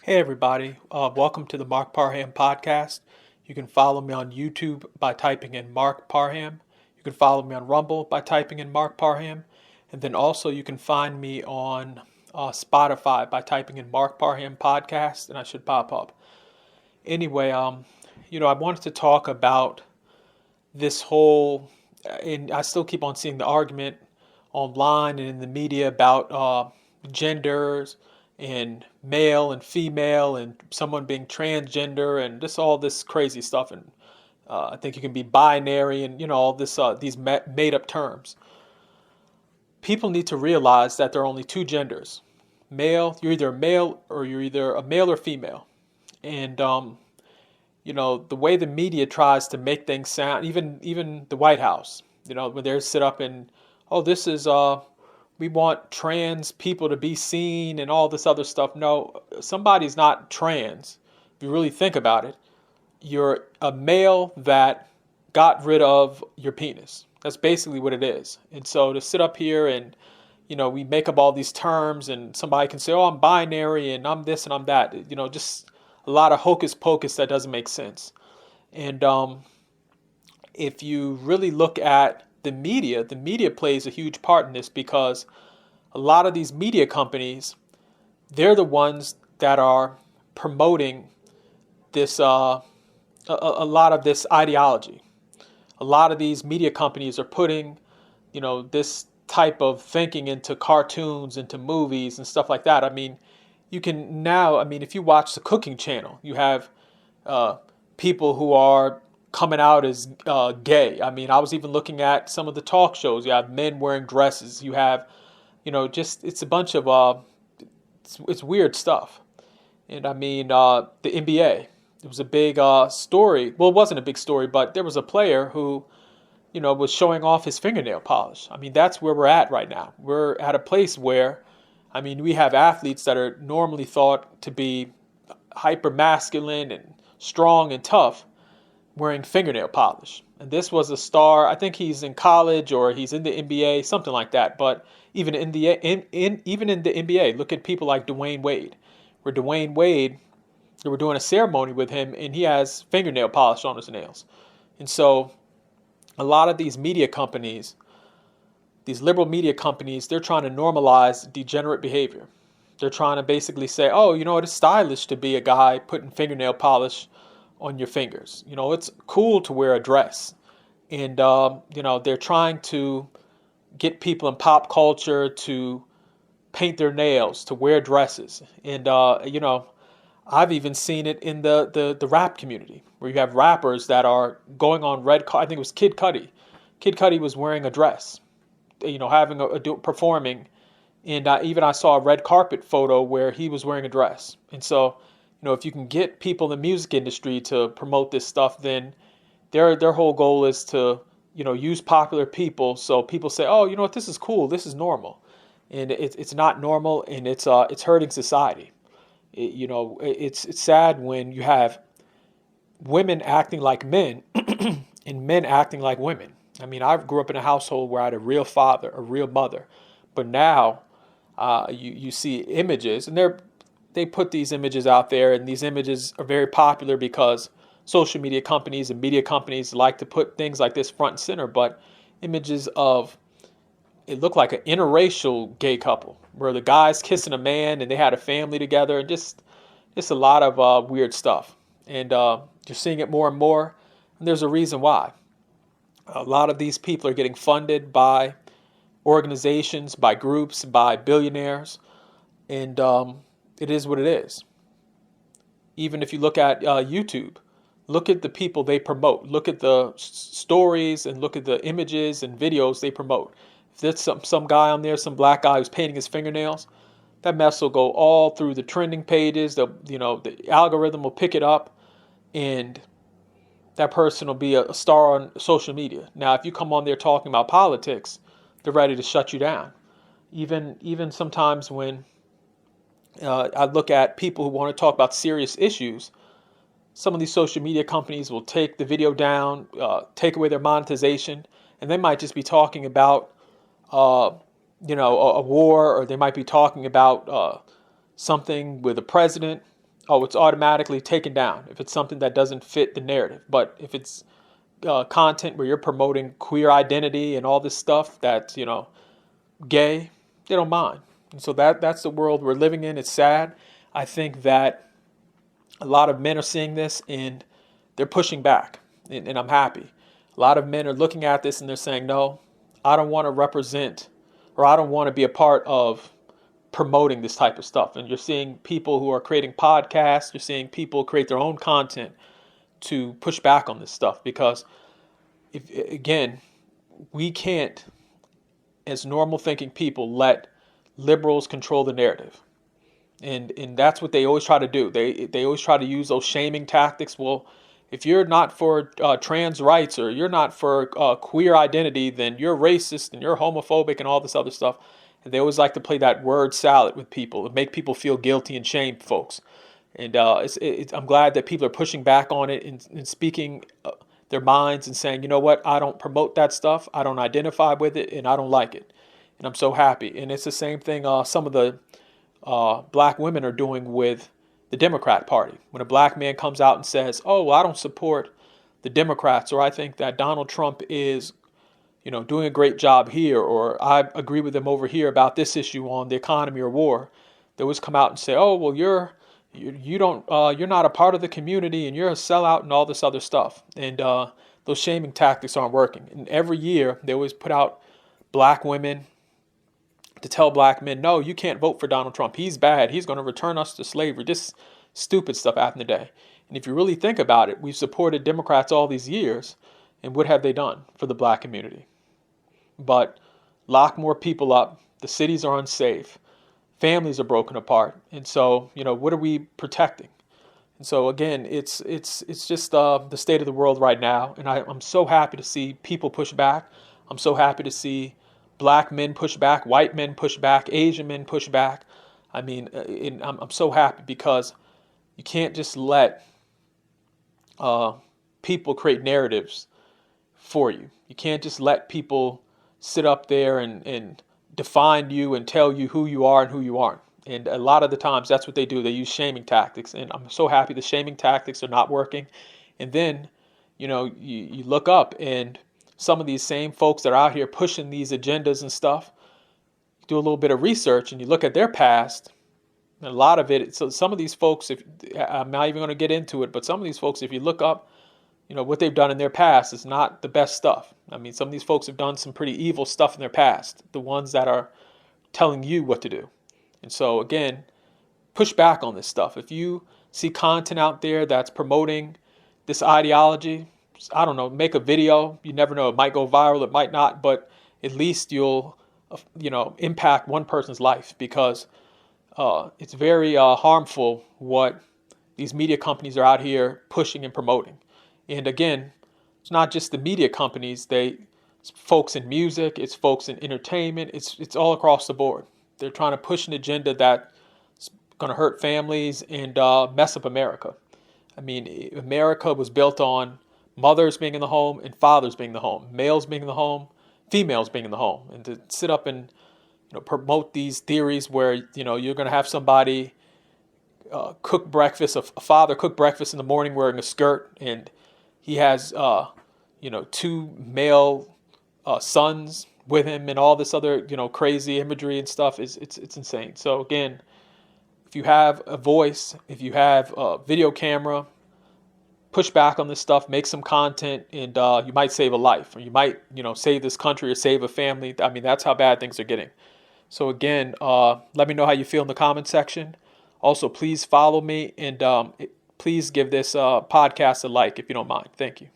Hey everybody, welcome to the Mark Parham podcast. You can follow me on YouTube by typing in Mark Parham. You can follow me on Rumble by typing in Mark Parham. And then also you can find me on Spotify by typing in Mark Parham podcast and I should pop up. Anyway, I wanted to talk about this whole, and I still keep on seeing the argument online and in the media about genders and male and female and someone being transgender and just all this crazy stuff. And I think you can be binary and all this these made up terms. People need to realize that there are only two genders. Male, you're either a male or you're either a male or female. And the way the media tries to make things sound, even the White House, when they sit up and, oh, this is we want trans people to be seen and all this other stuff. No, somebody's not trans. If you really think about it, you're a male that got rid of your penis. That's basically what it is. And so to sit up here and we make up all these terms and somebody can say, oh, I'm binary and I'm this and I'm that. Just a lot of hocus pocus that doesn't make sense. And if you really look at the media plays a huge part in this because a lot of these media companies, they're the ones that are promoting this a lot of this ideology. A lot of these media companies are putting, this type of thinking into cartoons, into movies and stuff like that. I mean, you can now, if you watch the cooking channel, you have people who are coming out as gay. I was even looking at some of the talk shows. You have men wearing dresses. You have, it's a bunch of, it's weird stuff. And the NBA, it was a big story. Well, it wasn't a big story, but there was a player who, was showing off his fingernail polish. That's where we're at right now. We're at a place where, we have athletes that are normally thought to be hyper masculine and strong and tough wearing fingernail polish. And this was a star. I think he's in college or he's in the NBA, something like that. But even in the even in the NBA, look at people like Dwayne Wade, where Dwayne Wade, they were doing a ceremony with him and he has fingernail polish on his nails. And so a lot of these media companies, these liberal media companies, they're trying to normalize degenerate behavior. They're trying to basically say, oh, it's stylish to be a guy putting fingernail polish on your fingers. It's cool to wear a dress. And, they're trying to get people in pop culture to paint their nails, to wear dresses. And, I've even seen it in the rap community where you have rappers that are going on I think it was Kid Cudi. Kid Cudi was wearing a dress, having performing. And even I saw a red carpet photo where he was wearing a dress. And so, if you can get people in the music industry to promote this stuff, then their whole goal is to, use popular people. So people say, oh, you know what, this is cool, this is normal. And it's not normal and it's hurting society. It's sad when you have women acting like men and men acting like women. I grew up in a household where I had a real father, a real mother. But now you see images, and they put these images out there, and these images are very popular because social media companies and media companies like to put things like this front and center. But images of, it looked like an interracial gay couple where the guy's kissing a man and they had a family together, and just a lot of weird stuff. And you're seeing it more and more, and there's a reason why. A lot of these people are getting funded by organizations, by groups, by billionaires, and it is what it is. Even if you look at YouTube, look at the people they promote, look at the stories, and look at the images and videos they promote. If there's some guy on there, some black guy who's painting his fingernails, that mess will go all through the trending pages. The algorithm will pick it up, and that person will be a star on social media. Now, if you come on there talking about politics, they're ready to shut you down. Even sometimes when I look at people who want to talk about serious issues, some of these social media companies will take the video down, take away their monetization, and they might just be talking about, a war, or they might be talking about something with the president, oh, it's automatically taken down if it's something that doesn't fit the narrative. But if it's content where you're promoting queer identity and all this stuff that's, gay, they don't mind. And so that's the world we're living in. It's sad. I think that a lot of men are seeing this and they're pushing back, and I'm happy. A lot of men are looking at this and they're saying, no, I don't want to represent, or I don't want to be a part of promoting this type of stuff. And you're seeing people who are creating podcasts, you're seeing people create their own content to push back on this stuff, because if, again, we can't, as normal thinking people, let liberals control the narrative. And that's what they always try to do. They always try to use those shaming tactics. Well, if you're not for trans rights, or you're not for queer identity, then you're racist and you're homophobic and all this other stuff. And they always like to play that word salad with people and make people feel guilty and shamed, folks. And I'm glad that people are pushing back on it and speaking their minds and saying, you know what, I don't promote that stuff, I don't identify with it, and I don't like it. And I'm so happy. And it's the same thing some of the black women are doing with the Democrat Party. When a black man comes out and says, oh, well, I don't support the Democrats, or I think that Donald Trump is, doing a great job here, or I agree with them over here about this issue on the economy or war, they always come out and say, oh, well, you're not a part of the community and you're a sellout and all this other stuff. And those shaming tactics aren't working. And every year they always put out black women to tell black men, no, you can't vote for Donald Trump. He's bad. He's going to return us to slavery. Just stupid stuff out in the day. And if you really think about it, we've supported Democrats all these years, and what have they done for the black community? But lock more people up. The cities are unsafe. Families are broken apart. And so, what are we protecting? And so, again, it's just the state of the world right now. And I'm so happy to see people push back. I'm so happy to see black men push back, white men push back, Asian men push back. I mean, I'm so happy, because you can't just let people create narratives for you. You can't just let people sit up there and define you and tell you who you are and who you aren't. And a lot of the times that's what they do. They use shaming tactics. And I'm so happy the shaming tactics are not working. And then, you look up, and some of these same folks that are out here pushing these agendas and stuff, you do a little bit of research and you look at their past, and a lot of it, so some of these folks, if I'm not even going to get into it, but some of these folks, if you look up, what they've done in their past is not the best stuff. I mean, some of these folks have done some pretty evil stuff in their past, the ones that are telling you what to do. And so, again, push back on this stuff. If you see content out there that's promoting this ideology, I don't know, make a video. You never know. It might go viral. It might not. But at least you'll, impact one person's life, because it's very harmful what these media companies are out here pushing and promoting. And again, it's not just the media companies. It's folks in music. It's folks in entertainment. It's all across the board. They're trying to push an agenda that's going to hurt families and mess up America. I mean, America was built on mothers being in the home and fathers being in the home, males being in the home, females being in the home. And to sit up and promote these theories where you're going to have somebody cook breakfast, a father cook breakfast in the morning wearing a skirt, and he has two male sons with him, and all this other crazy imagery and stuff, it's insane. So again, if you have a voice, if you have a video camera, push back on this stuff, make some content, and you might save a life, or you might save this country or save a family. I mean, that's how bad things are getting. So again, let me know how you feel in the comment section. Also, please follow me, and please give this podcast a like if you don't mind. Thank you.